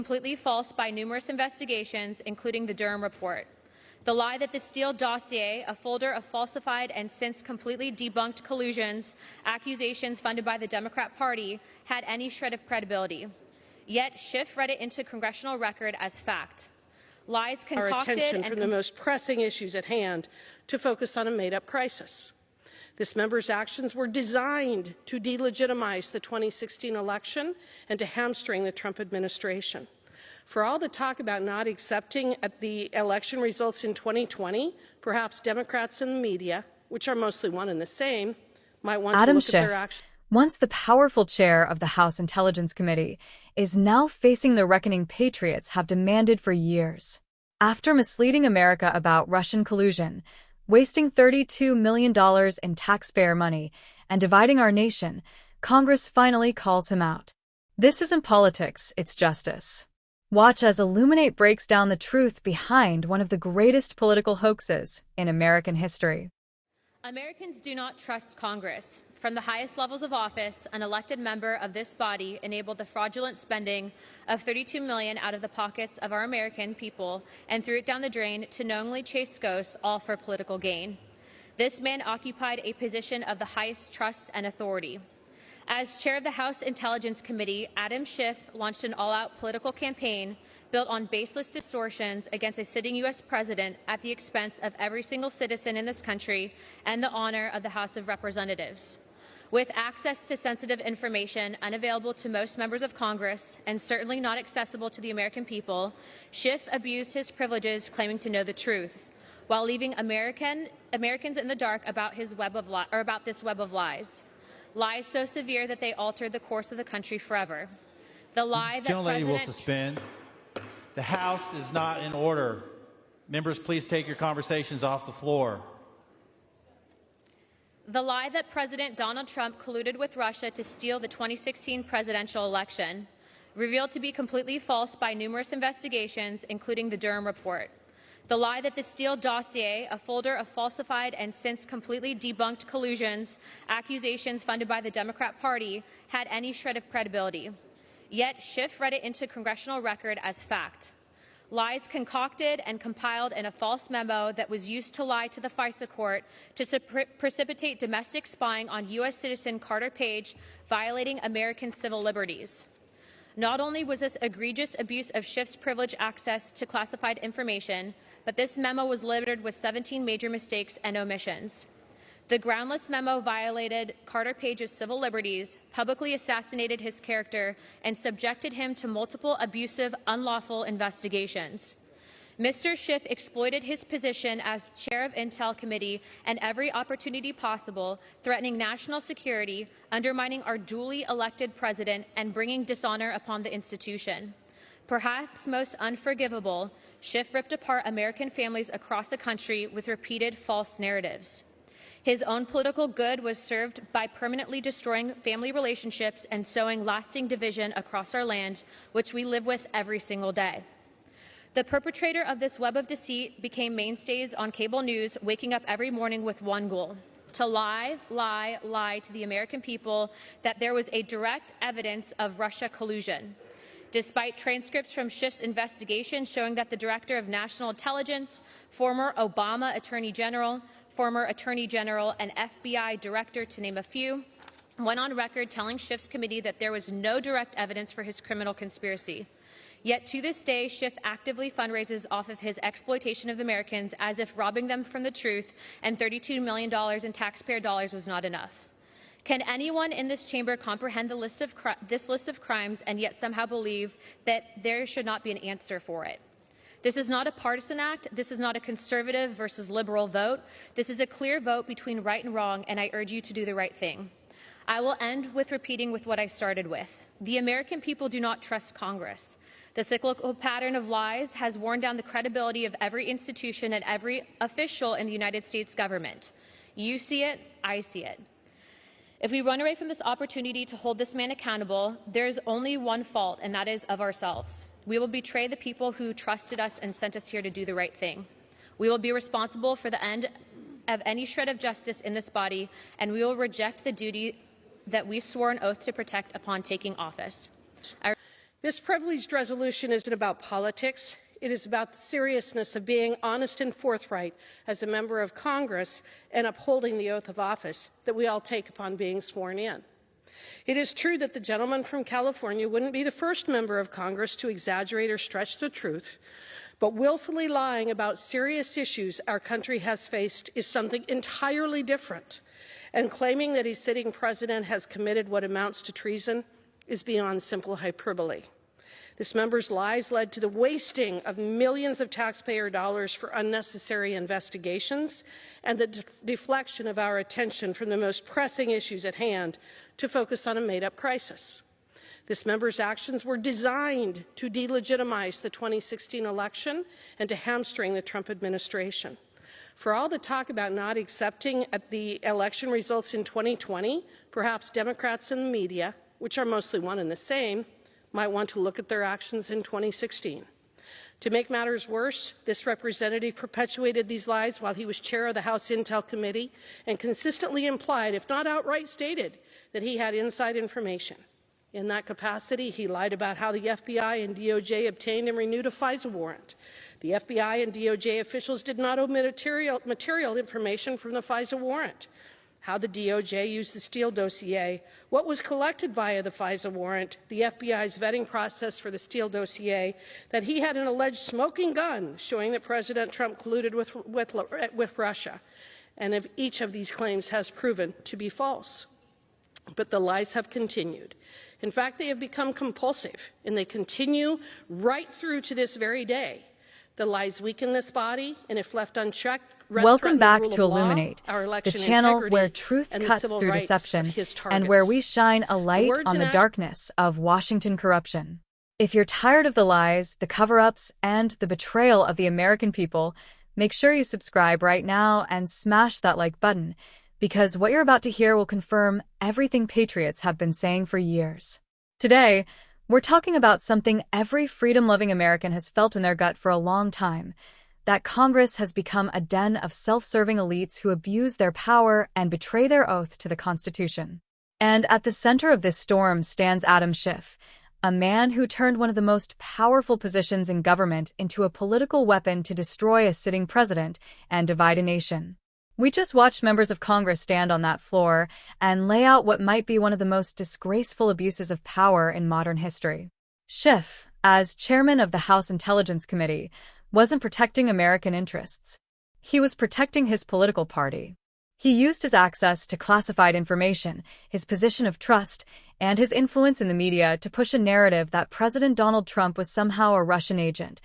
completely false by numerous investigations, including the Durham report. The lie that the Steele dossier, a folder of falsified and since completely debunked collusions, accusations funded by the Democrat Party, had any shred of credibility. Yet Schiff read it into congressional record as fact. Lies concocted our attention from the most pressing issues at hand to focus on a made-up crisis. This member's actions were designed to delegitimize the 2016 election and to hamstring the Trump administration. For all the talk about not accepting the election results in 2020, perhaps Democrats and the media, which are mostly one and the same, might want to look Schiff, at their actions. Once the powerful chair of the House Intelligence Committee, is now facing the reckoning patriots have demanded for years. After misleading America about Russian collusion, wasting $32 million in taxpayer money, and dividing our nation, Congress finally calls him out. This isn't politics, it's justice. Watch as Illuminate breaks down the truth behind one of the greatest political hoaxes in American history. Americans do not trust Congress. From the highest levels of office, an elected member of this body enabled the fraudulent spending of $32 million out of the pockets of our American people and threw it down the drain to knowingly chase ghosts, all for political gain. This man occupied a position of the highest trust and authority. As chair of the House Intelligence Committee, Adam Schiff launched an all-out political campaign built on baseless distortions against a sitting U.S. president at the expense of every single citizen in this country and the honor of the House of Representatives. With access to sensitive information unavailable to most members of Congress and certainly not accessible to the American people, Schiff abused his privileges claiming to know the truth, while leaving Americans in the dark about this web of lies. Lies so severe that they altered the course of the country forever. The lie that Gentlelady will suspend. The House is not in order. Members, please take your conversations off the floor. The lie that President Donald Trump colluded with Russia to steal the 2016 presidential election, revealed to be completely false by numerous investigations, including the Durham report. The lie that the Steele dossier, a folder of falsified and since completely debunked collusions, accusations funded by the Democrat Party, had any shred of credibility. Yet Schiff read it into congressional record as fact. Lies concocted and compiled in a false memo that was used to lie to the FISA court to precipitate domestic spying on U.S. citizen Carter Page, violating American civil liberties. Not only was this egregious abuse of Schiff's privileged access to classified information, but this memo was littered with 17 major mistakes and omissions. The groundless memo violated Carter Page's civil liberties, publicly assassinated his character, and subjected him to multiple abusive, unlawful investigations. Mr. Schiff exploited his position as chair of Intel Committee and every opportunity possible, threatening national security, undermining our duly elected president, and bringing dishonor upon the institution. Perhaps most unforgivable, Schiff ripped apart American families across the country with repeated false narratives. His own political good was served by permanently destroying family relationships and sowing lasting division across our land, which we live with every single day. The perpetrator of this web of deceit became mainstays on cable news, waking up every morning with one goal: to lie, lie, lie to the American people that there was a direct evidence of Russia collusion. Despite transcripts from Schiff's investigation showing that the Director of National Intelligence, former Obama Attorney General, former Attorney General, and FBI Director, to name a few, went on record telling Schiff's committee that there was no direct evidence for his criminal conspiracy. Yet to this day, Schiff actively fundraises off of his exploitation of Americans as if robbing them from the truth and $32 million in taxpayer dollars was not enough. Can anyone in this chamber comprehend this list of crimes and yet somehow believe that there should not be an answer for it? This is not a partisan act. This is not a conservative versus liberal vote. This is a clear vote between right and wrong, and I urge you to do the right thing. I will end with repeating with what I started with. The American people do not trust Congress. The cyclical pattern of lies has worn down the credibility of every institution and every official in the United States government. You see it, I see it. If we run away from this opportunity to hold this man accountable, there is only one fault, and that is of ourselves. We will betray the people who trusted us and sent us here to do the right thing. We will be responsible for the end of any shred of justice in this body, and we will reject the duty that we swore an oath to protect upon taking office. This privileged resolution isn't about politics. It is about the seriousness of being honest and forthright as a member of Congress and upholding the oath of office that we all take upon being sworn in. It is true that the gentleman from California wouldn't be the first member of Congress to exaggerate or stretch the truth, but willfully lying about serious issues our country has faced is something entirely different, and claiming that a sitting president has committed what amounts to treason is beyond simple hyperbole. This member's lies led to the wasting of millions of taxpayer dollars for unnecessary investigations and the deflection of our attention from the most pressing issues at hand to focus on a made-up crisis. This member's actions were designed to delegitimize the 2016 election and to hamstring the Trump administration. For all the talk about not accepting the election results in 2020, perhaps Democrats and the media, which are mostly one and the same, might want to look at their actions in 2016. To make matters worse, this representative perpetuated these lies while he was chair of the House Intel Committee and consistently implied, if not outright stated, that he had inside information. In that capacity, he lied about how the FBI and DOJ obtained and renewed a FISA warrant. The FBI and DOJ officials did not omit material information from the FISA warrant. How the DOJ used the Steele dossier, what was collected via the FISA warrant, the FBI's vetting process for the Steele dossier, that he had an alleged smoking gun showing that President Trump colluded with Russia. And if each of these claims has proven to be false. But the lies have continued. In fact, they have become compulsive, and they continue right through to this very day. The lies weaken this body, and if left unchecked, welcome back to Illuminate, the channel where truth cuts through deception and where we shine a light on the darkness of Washington corruption. If you're tired of the lies, the cover-ups, and the betrayal of the American people, make sure you subscribe right now and smash that like button, because what you're about to hear will confirm everything patriots have been saying for years. Today, we're talking about something every freedom-loving American has felt in their gut for a long time, that Congress has become a den of self-serving elites who abuse their power and betray their oath to the Constitution. And at the center of this storm stands Adam Schiff, a man who turned one of the most powerful positions in government into a political weapon to destroy a sitting president and divide a nation. We just watched members of Congress stand on that floor and lay out what might be one of the most disgraceful abuses of power in modern history. Schiff, as chairman of the House Intelligence Committee, wasn't protecting American interests. He was protecting his political party. He used his access to classified information, his position of trust, and his influence in the media to push a narrative that President Donald Trump was somehow a Russian agent,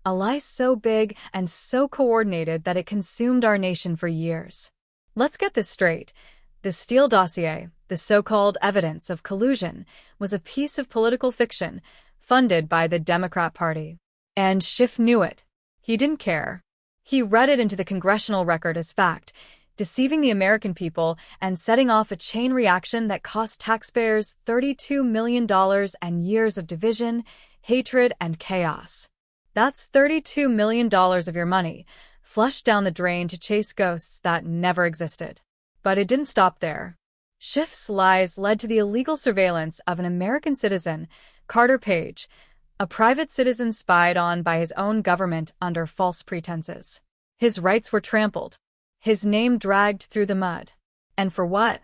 a lie so big and so coordinated that it consumed our nation for years. Let's get this straight. The Steele dossier, the so-called evidence of collusion, was a piece of political fiction funded by the Democrat Party. And Schiff knew it. He didn't care. He read it into the congressional record as fact, deceiving the American people and setting off a chain reaction that cost taxpayers $32 million and years of division, hatred, and chaos. That's $32 million of your money, flushed down the drain to chase ghosts that never existed. But it didn't stop there. Schiff's lies led to the illegal surveillance of an American citizen, Carter Page, a private citizen spied on by his own government under false pretenses. His rights were trampled, his name dragged through the mud. And for what?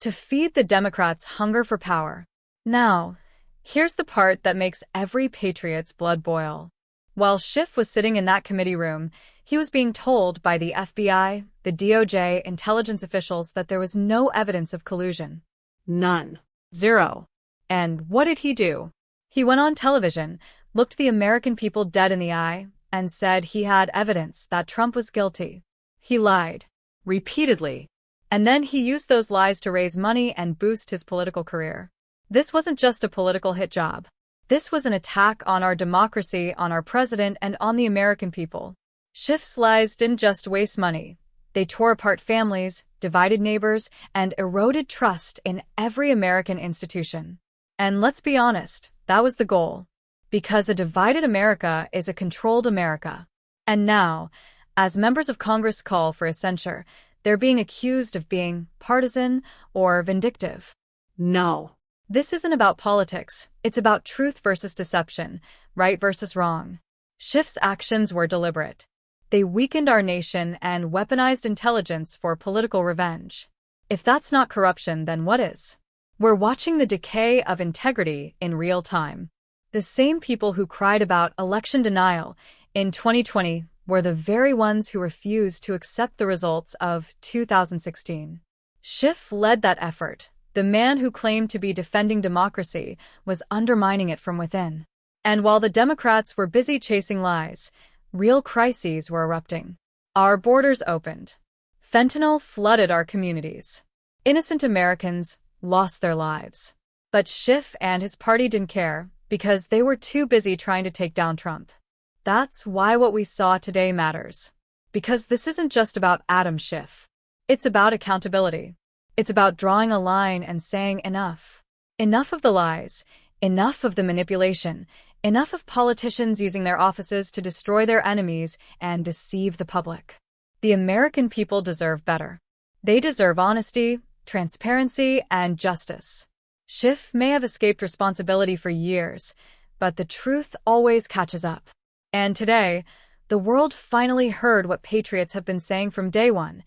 To feed the Democrats' hunger for power. Now, here's the part that makes every patriot's blood boil. While Schiff was sitting in that committee room, he was being told by the FBI, the DOJ, intelligence officials that there was no evidence of collusion. None. Zero. And what did he do? He went on television, looked the American people dead in the eye, and said he had evidence that Trump was guilty. He lied. Repeatedly. And then he used those lies to raise money and boost his political career. This wasn't just a political hit job. This was an attack on our democracy, on our president, and on the American people. Schiff's lies didn't just waste money. They tore apart families, divided neighbors, and eroded trust in every American institution. And let's be honest, that was the goal. Because a divided America is a controlled America. And now, as members of Congress call for a censure, they're being accused of being partisan or vindictive. No. This isn't about politics, it's about truth versus deception, right versus wrong. Schiff's actions were deliberate. They weakened our nation and weaponized intelligence for political revenge. If that's not corruption, then what is? We're watching the decay of integrity in real time. The same people who cried about election denial in 2020 were the very ones who refused to accept the results of 2016. Schiff led that effort. The man who claimed to be defending democracy was undermining it from within. And while the Democrats were busy chasing lies, real crises were erupting. Our borders opened. Fentanyl flooded our communities. Innocent Americans lost their lives. But Schiff and his party didn't care because they were too busy trying to take down Trump. That's why what we saw today matters. Because this isn't just about Adam Schiff. It's about accountability. It's about drawing a line and saying enough. Enough of the lies. Enough of the manipulation. Enough of politicians using their offices to destroy their enemies and deceive the public. The American people deserve better. They deserve honesty, transparency, and justice. Schiff may have escaped responsibility for years, but the truth always catches up. And today, the world finally heard what patriots have been saying from day one.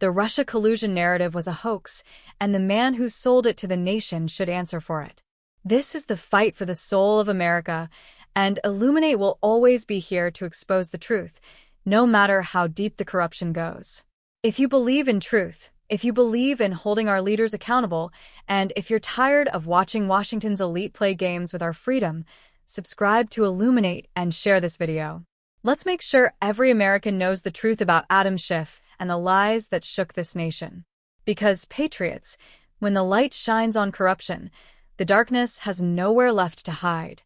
The Russia collusion narrative was a hoax, and the man who sold it to the nation should answer for it. This is the fight for the soul of America, and Illuminate will always be here to expose the truth, no matter how deep the corruption goes. If you believe in truth, if you believe in holding our leaders accountable, and if you're tired of watching Washington's elite play games with our freedom, subscribe to Illuminate and share this video. Let's make sure every American knows the truth about Adam Schiff and the lies that shook this nation. Because, patriots, when the light shines on corruption, the darkness has nowhere left to hide.